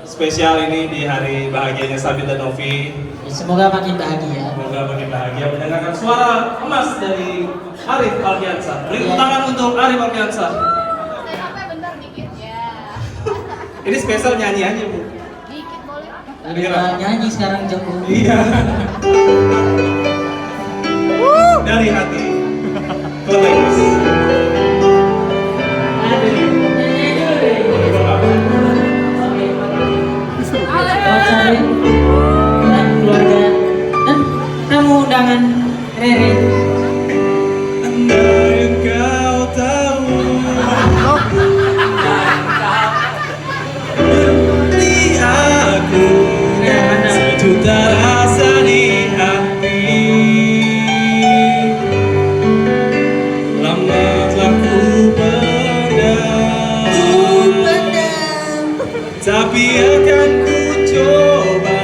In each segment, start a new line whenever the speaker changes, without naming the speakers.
spesial ini di hari bahagianya Sabit dan Novi.
Semoga makin bahagia.
Semoga makin bahagia mendengarkan suara emas dari Arif Alfiansa. Beri tepuk tangan untuk Arif Alfiansa.
Sampai bentar dikit ya.
Ini spesial nyanyi aja, Bu.
Dikit boleh.
Lebih nyanyi sekarang Joko.
Iya. Dari hati. Kolegis.
Keluarga dan tamu undangan Rere.
Andai kau tahu seperti aku sejuta rasa di hati. Lama telah ku pendam, tapi akan ku coba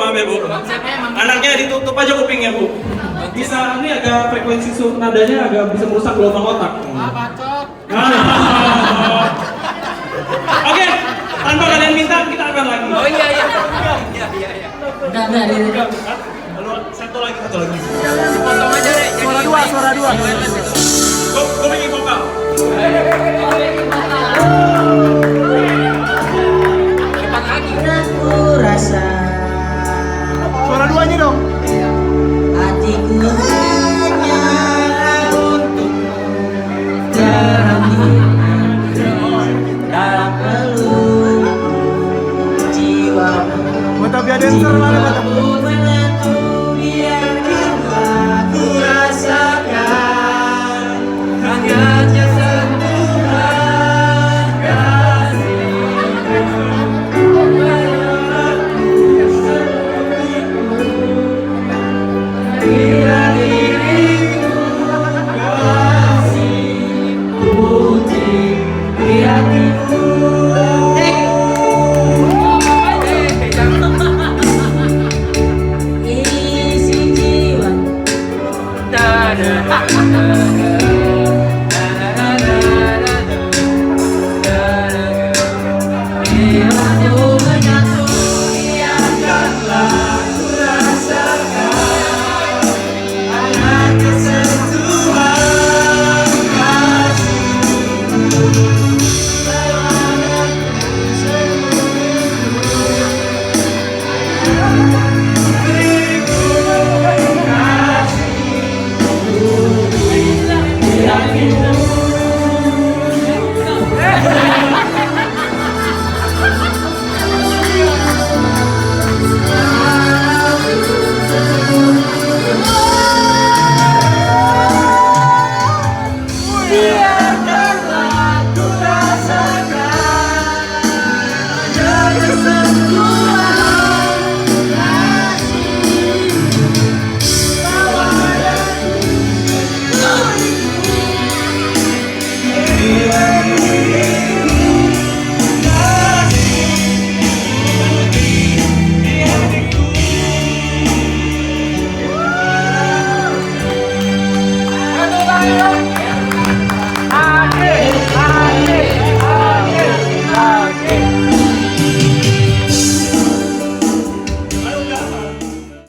maaf ya Bu. Anaknya ditutup aja kupingnya Bu. Bisa ini agak frekuensi nadanya agak bisa merusak gelombang otak.
Bacot.
Oke, tanpa kalian minta kita akan lagi.
Oh iya.
Enggak.
Lalu satu lagi.
Potong aja deh.
Suara dua.
Gue bikin vokal.
Cepat lagi.
Aku rasa
Suara duanya dong.
hatiku hanya untukmu dalam peluk jiwamu.
Buat Abia Dancer mana kata?
Aku menentukan